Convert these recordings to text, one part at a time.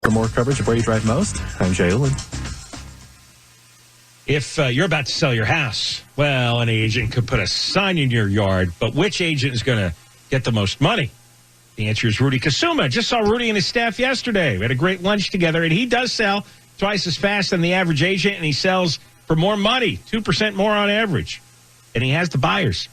For more coverage of where you drive most, I'm Jay Ullin. If you're about to sell your house, well, an agent could put a sign in your yard, but which agent is going to get the most money? The answer is Rudy Kusuma. Just saw Rudy and his staff yesterday. We had a great lunch together, and he does sell twice as fast than the average agent, and he sells for more money, 2% more on average. And he has the buyers.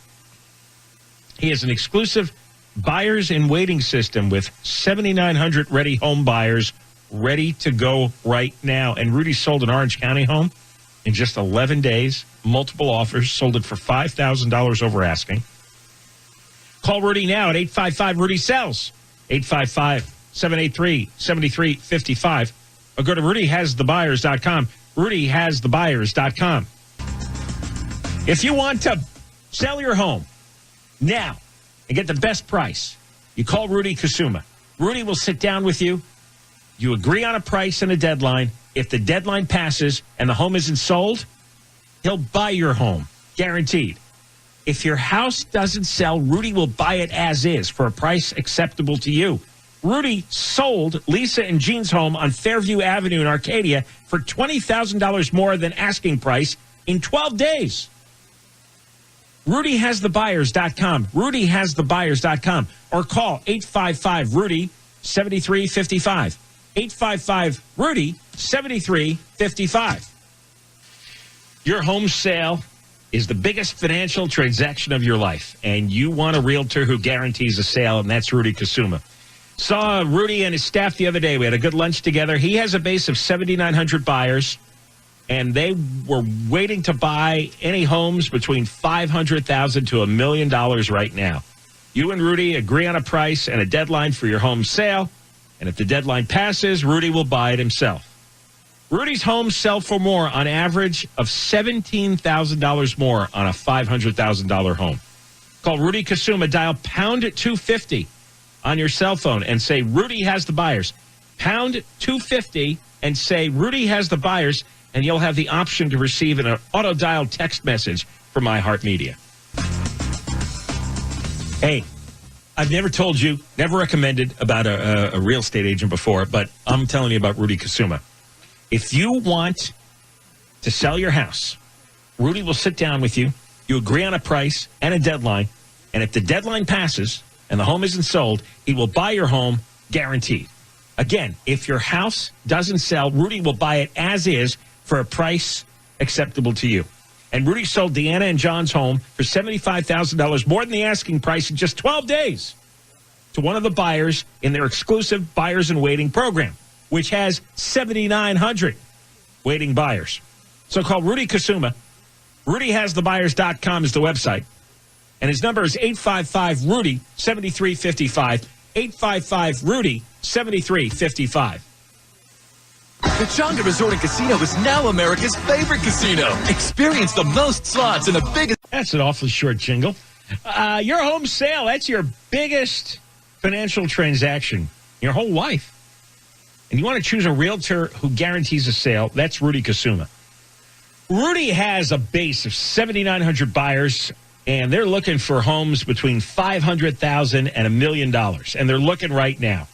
He has an exclusive buyers in waiting system with 7,900 ready home buyers ready to go right now. And Rudy sold an Orange County home in just 11 days, multiple offers, sold it for $5,000 over asking. Call Rudy now at 855-RUDY-SELLS, 855-783-7355, or go to RudyHasTheBuyers.com, RudyHasTheBuyers.com. If you want to sell your home now and get the best price, you call Rudy Kusuma. Rudy will sit down with you. You agree on a price and a deadline. If the deadline passes and the home isn't sold, he'll buy your home, guaranteed. If your house doesn't sell, Rudy will buy it as is for a price acceptable to you. Rudy sold Lisa and Jean's home on Fairview Avenue in Arcadia for $20,000 more than asking price in 12 days. RudyHasTheBuyers.com, RudyHasTheBuyers.com, or call 855-RUDY-7355. 855-RUDY-7355. Your home sale is the biggest financial transaction of your life, and you want a realtor who guarantees a sale, and that's Rudy Kusuma. Saw Rudy and his staff the other day. We had a good lunch together. He has a base of 7,900 buyers, and they were waiting to buy any homes between $500,000 to $1 million right now. You and Rudy agree on a price and a deadline for your home sale. And if the deadline passes, Rudy will buy it himself. Rudy's homes sell for more on average of $17,000 more on a $500,000 home. Call Rudy Kusuma. Dial pound 250 on your cell phone and say Rudy has the buyers. Pound 250 and say Rudy has the buyers, and you'll have the option to receive an auto-dial text message from iHeartMedia. Hey. I've never told you, never recommended about a real estate agent before, but I'm telling you about Rudy Kusuma. If you want to sell your house, Rudy will sit down with you. You agree on a price and a deadline, and if the deadline passes and the home isn't sold, he will buy your home guaranteed. Again, if your house doesn't sell, Rudy will buy it as is for a price acceptable to you. And Rudy sold Deanna and John's home for $75,000 more than the asking price in just 12 days to one of the buyers in their exclusive Buyers in Waiting program, which has 7,900 waiting buyers. So call Rudy Kusuma. RudyHasTheBuyers.com is the website. And his number is 855-RUDY-7355. 855-RUDY-7355. The Chonga Resort and Casino is now America's favorite casino. Experience the most slots and the biggest... That's an awfully short jingle. Your home sale, that's your biggest financial transaction your whole life. And you want to choose a realtor who guarantees a sale, that's Rudy Kusuma. Rudy has a base of 7,900 buyers, and they're looking for homes between $500,000 and $1 million. And they're looking right now.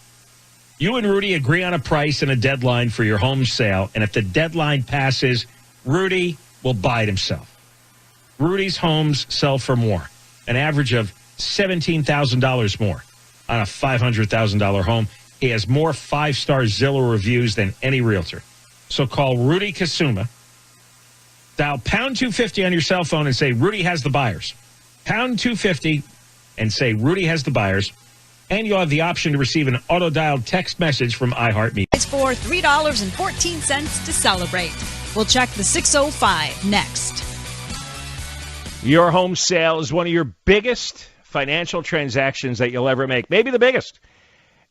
You and Rudy agree on a price and a deadline for your home sale, and if the deadline passes, Rudy will buy it himself. Rudy's homes sell for more, an average of $17,000 more on a $500,000 home. He has more 5-star Zillow reviews than any realtor. So call Rudy Kusuma. Dial pound 250 on your cell phone and say Rudy has the buyers. Pound 250 and say Rudy has the buyers. And you'll have the option to receive an auto-dialed text message from iHeartMedia. It's for $3.14 to celebrate. We'll check the 605 next. Your home sale is one of your biggest financial transactions that you'll ever make, maybe the biggest.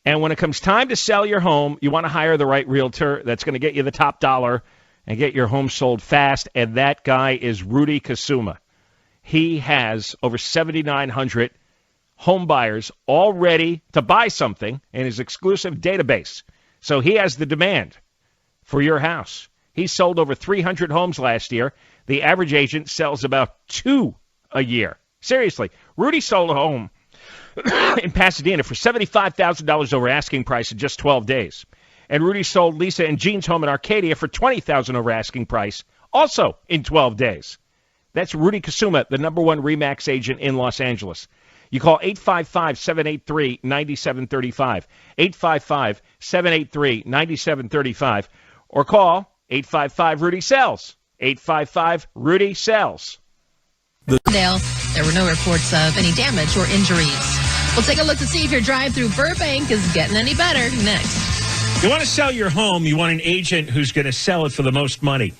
And when it comes time to sell your home, you want to hire the right realtor that's going to get you the top dollar and get your home sold fast, and that guy is Rudy Kusuma. He has over 7,900 home buyers all ready to buy something in his exclusive database. So he has the demand for your house. He sold over 300 homes last year. The average agent sells about 2 a year. Seriously, Rudy sold a home in Pasadena for $75,000 over asking price in just 12 days. And Rudy sold Lisa and Jean's home in Arcadia for $20,000 over asking price, also in 12 days. That's Rudy Kusuma, the #1 RE/MAX agent in Los Angeles. You call 855-783-9735, 855-783-9735, or call 855-RUDY-SELLS, 855-RUDY-SELLS. There were no reports of any damage or injuries. We'll take a look to see if your drive through Burbank is getting any better next. You want to sell your home, you want an agent who's going to sell it for the most money,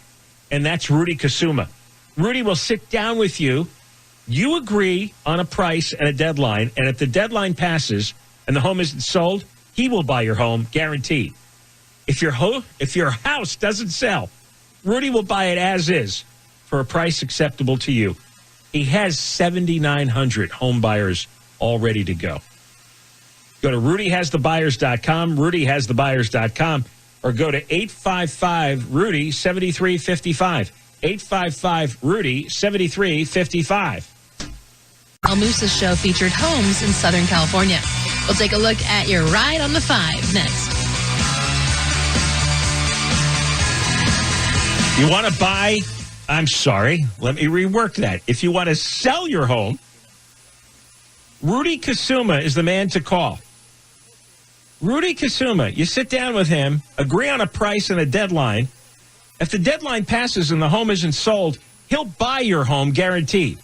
and that's Rudy Kusuma. Rudy will sit down with you. You agree on a price and a deadline, and if the deadline passes and the home isn't sold, he will buy your home, guaranteed. If your house doesn't sell, Rudy will buy it as is for a price acceptable to you. He has 7,900 home buyers all ready to go. Go to rudyhasthebuyers.com, rudyhasthebuyers.com, or go to 855-RUDY-7355, 855-RUDY-7355. El Moose's show featured homes in Southern California. We'll take a look at your ride on the 5 next. You want to buy? I'm sorry. Let me rework that. If you want to sell your home, Rudy Kusuma is the man to call. Rudy Kusuma, you sit down with him, agree on a price and a deadline. If the deadline passes and the home isn't sold, he'll buy your home guaranteed.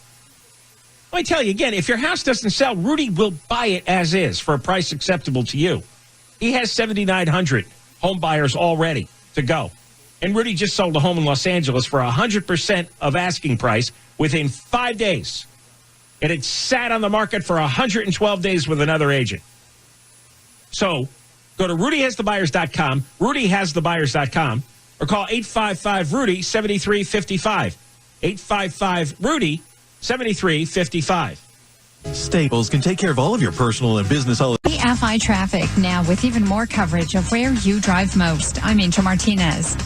Let me tell you again, if your house doesn't sell, Rudy will buy it as is for a price acceptable to you. He has 7,900 home buyers all ready to go. And Rudy just sold a home in Los Angeles for 100% of asking price within 5 days. And it sat on the market for 112 days with another agent. So go to rudyhasthebuyers.com, rudyhasthebuyers.com, or call 855-RUDY-7355, 855-RUDY-7355. Staples can take care of all of your personal and business FI Traffic now with even more coverage of where you drive most. I'm Angel Martinez.